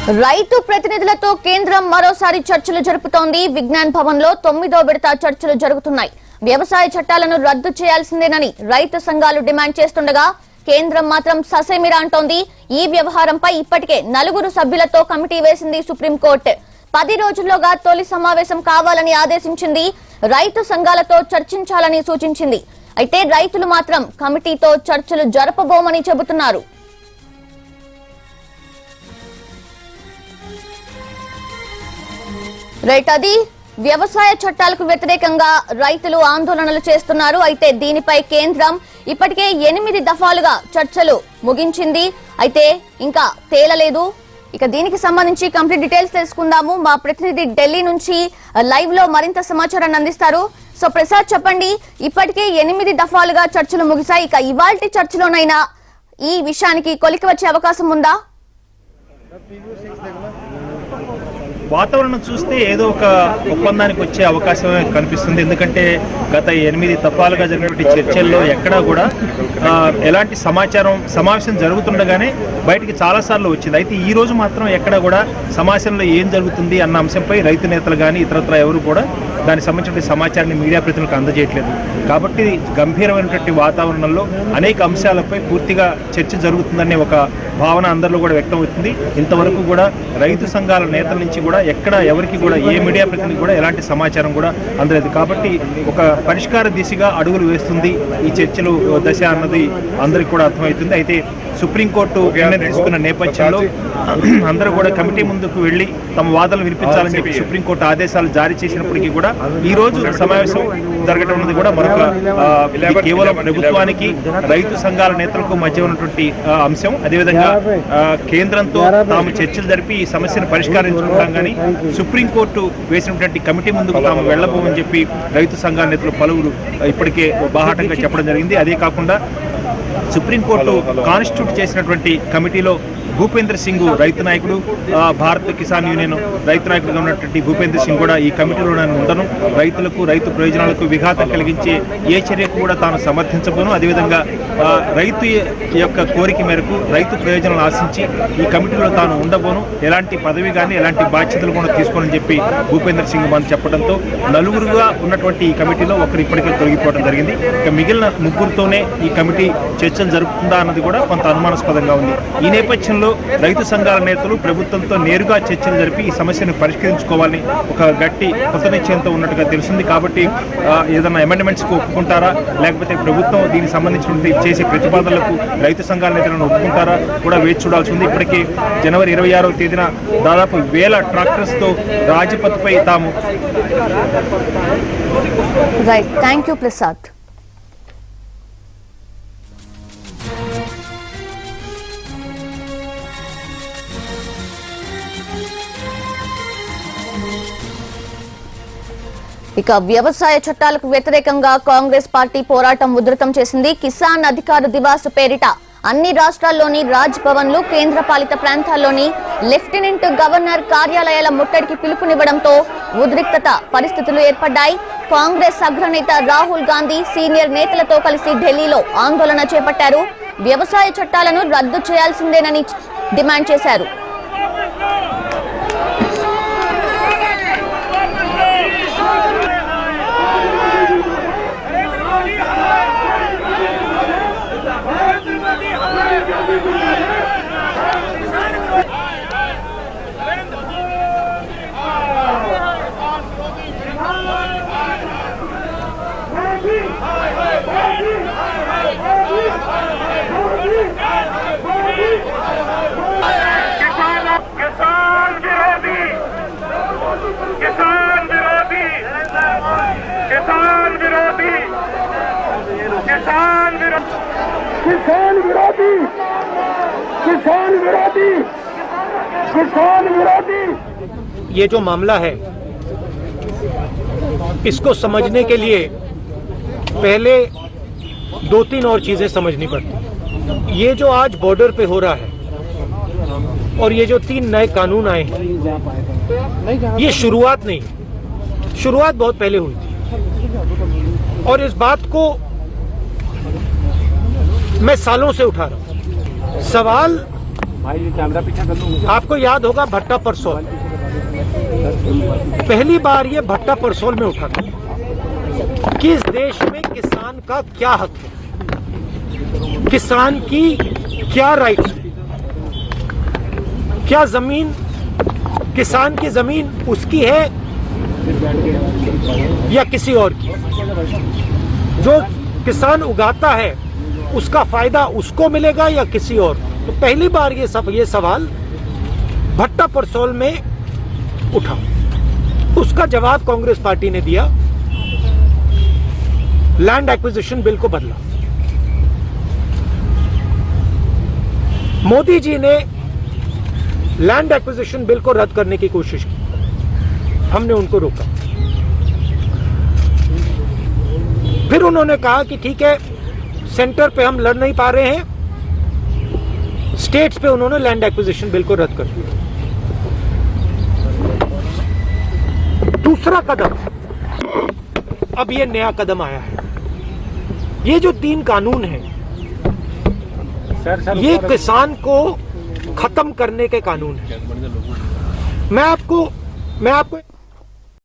రైతు ప్రతినిధులతో కేంద్రం మరోసారి చర్చలు జరుపుతోంది. విజ్ఞాన్ భవన్ లో 9వ విడత చర్చలు జరుగుతున్నాయి. వ్యవసాయ చట్టాలను రద్దు చేయాల్సిందేనని రైతు సంఘాలు డిమాండ్ చేస్తుండగా కేంద్రం మాత్రం ససేమిరా అంటోంది. ఈ వ్యవహారంపై ఇప్పటికే 4 సభ్యులతో కమిటీ వేసింది సుప్రీంకోర్టు. 10 రోజుల్లోగా తొలి సమావేశం కావాలని ఆదేశించింది. రైతు సంఘాలతో చర్చించాలని సూచించింది. అయితే రైతులు మాత్రం కమిటీతో చర్చలు జరపబోమని చెబుతున్నారు. అది వ్యవసాయ చట్టాలకు వ్యతిరేకంగా రైతులు ఆందోళనలు చేస్తున్నారు. అయితే దీనిపై కేంద్రం ఇప్పటికే 8 దఫాలుగా చర్చలు ముగించింది. అయితే ఇంకా తేలలేదు. ఇక దీనికి సంబంధించి కంప్లీట్ డీటెయిల్స్ తెలుసుకుందాము. మా ప్రతినిధి ఢిల్లీ నుంచి లైవ్ లో మరింత సమాచారాన్ని అందిస్తారు. సో ప్రసాద్, చెప్పండి, ఇప్పటికే 8 దఫాలుగా చర్చలు ముగిశాయి. ఇక ఇవాల్టి చర్చలోనైనా ఈ విషయానికి కొలికి వచ్చే అవకాశం ఉందా? వాతావరణం చూస్తే ఏదో ఒక ఒప్పందానికి వచ్చే అవకాశమే కనిపిస్తుంది. ఎందుకంటే గత 8 దఫాలుగా జరిగినటువంటి చర్చల్లో ఎక్కడా కూడా ఎలాంటి సమావేశం జరుగుతుండగానే బయటికి చాలాసార్లు వచ్చింది. అయితే ఈ రోజు మాత్రం ఎక్కడా కూడా సమావేశంలో ఏం జరుగుతుంది అన్న అంశంపై రైతు నేతలు కానీ ఇతరత్ర ఎవరు కూడా దానికి సంబంధించిన సమాచారాన్ని మీడియా ప్రతినిధులకు అందజేయట్లేదు. కాబట్టి గంభీరమైనటువంటి వాతావరణంలో అనేక అంశాలపై పూర్తిగా చర్చ జరుగుతుందనే ఒక భావన అందరిలో కూడా వ్యక్తం అవుతుంది. ఇంతవరకు కూడా రైతు సంఘాల నేతల నుంచి కూడా ఎక్కడ ఎవరికి కూడా ఏ మీడియా ప్రతినిధి కూడా ఎలాంటి సమాచారం కూడా అందలేదు. కాబట్టి ఒక పరిష్కార దిశగా అడుగులు వేస్తుంది ఈ చర్చలు దశ అన్నది అందరికీ కూడా అర్థమవుతుంది. అయితే సుప్రీంకోర్టు నిర్ణయం తీసుకున్న నేపథ్యంలో అందరూ కూడా కమిటీ ముందుకు వెళ్లి తమ వాదనలు వినిపించాలని చెప్పి సుప్రీంకోర్టు ఆదేశాలు జారీ చేసినప్పటికీ కూడా ఈ రోజు సమావేశం జరగడం అన్నది కూడా మరొక కేవలం ప్రభుత్వానికి రైతు సంఘాల నేతలకు మధ్య ఉన్నటువంటి అంశం. అదేవిధంగా కేంద్రంతో తాము చర్చలు జరిపి ఈ సమస్యను పరిష్కరించుకుంటాం కానీ సుప్రీంకోర్టు వేసినటువంటి కమిటీ ముందుకు తాము వెళ్లబోమని చెప్పి రైతు సంఘాల నేతలు పలువురు ఇప్పటికే బాహాటంగా చెప్పడం జరిగింది. అదే కాకుండా సుప్రీంకోర్టు కాన్స్టిట్యూట్ చేసినటువంటి కమిటీలో భూపేంద్ర సింగ్ రైతు నాయకుడు, భారత కిసాన్ యూనియన్ రైతు నాయకుడుగా ఉన్నటువంటి భూపేంద్ర సింగ్ కూడా ఈ కమిటీలో నేను ఉండను, రైతులకు రైతు ప్రయోజనాలకు విఘాతం కలిగించే ఏ చర్యకు కూడా తాను సమర్థించబోను, అదేవిధంగా రైతు యొక్క కోరిక మేరకు రైతు ప్రయోజనాలు ఆశించి ఈ కమిటీలో తాను ఉండబోను, ఎలాంటి పదవి కానీ ఎలాంటి బాధ్యతలు కూడా తీసుకోనని చెప్పి భూపేంద్ర సింగ్ మనం చెప్పడంతో 4గా ఉన్నటువంటి ఈ కమిటీలో ఒకరు ఇప్పటికే తొలగిపోవడం జరిగింది. ఇక మిగిలిన 3తోనే ఈ కమిటీ చర్చలు జరుపుతుందా అన్నది కూడా కొంత అనుమానాస్పదంగా ఉంది. ఈ నేపథ్యంలో రైతు సంఘాల నేతలు ప్రభుత్వంతో నేరుగా చర్చలు జరిపి ఈ సమస్యను పరిష్కరించుకోవాలని ఒక గట్టి కొత్త నిశ్చయంతో ఉన్నట్టుగా తెలిసింది. కాబట్టి ఏదైనా అమెండ్మెంట్స్కి ఒప్పుకుంటారా, లేకపోతే ప్రభుత్వం దీనికి సంబంధించిన చేసే ప్రతిపాదనలకు రైతు సంఘాల నేతలను ఒప్పుకుంటారా కూడా వేచి చూడాల్సి ఉంది. ఇప్పటికే జనవరి 26వ తేదీన దాదాపు 1000 ట్రాక్టర్స్తో రాజపథ్పై తాము. Thank you Prasad. ఇక వ్యవసాయ చట్టాలకు వ్యతిరేకంగా కాంగ్రెస్ పార్టీ పోరాటం ఉధృతం చేసింది. కిసాన్ అధికార దివాస్ పేరిట అన్ని రాష్ట్రాల్లోని రాజ్ భవన్లు, కేంద్రపాలిత ప్రాంతాల్లోని లెఫ్టినెంట్ గవర్నర్ కార్యాలయాల ముట్టడికి పిలుపునివ్వడంతో ఉద్రిక్తత పరిస్థితులు ఏర్పడ్డాయి. కాంగ్రెస్ అగ్రనేత రాహుల్ గాంధీ సీనియర్ నేతలతో కలిసి ఢిల్లీలో ఆందోళన చేపట్టారు. వ్యవసాయ చట్టాలను రద్దు చేయాల్సిందేనని డిమాండ్ చేశారు. किसान विरोधी ये जो मामला है, इसको समझने के लिए पहले 2-3 और चीजें समझनी पड़ती। ये जो आज बॉर्डर पे हो रहा है और ये जो 3 नए कानून आए हैं, ये शुरुआत नहीं, शुरुआत बहुत पहले हुई थी और इस बात को मैं सालों से उठा रहा हूं। सवाल आपको याद होगा भट्टा परसोल, पहली बार ये भट्टा परसोल में उठा था कि इस देश में किसान का क्या हक है, किसान की क्या राइट्स है, क्या जमीन, किसान की जमीन उसकी है या किसी और की, जो किसान उगाता है उसका फायदा उसको मिलेगा या किसी और। तो पहली बार ये सवाल भट्टा परसोल में उठा। उसका जवाब कांग्रेस पार्टी ने दिया, लैंड एक्विजिशन बिल को बदला। मोदी जी ने लैंड एक्विजिशन बिल को रद्द करने की कोशिश की, हमने उनको रोका। फिर उन्होंने कहा कि ठीक है, सेंटर पे हम लड़ नहीं पा रहे हैं, स्टेट्स पे उन्होंने लैंड एक्विजिशन बिल को रद्द कर दिया। दूसरा कदम, अब ये नया कदम आया है, ये जो 3 कानून हैं, ये किसान को खत्म करने के कानून हैं। मैं आपको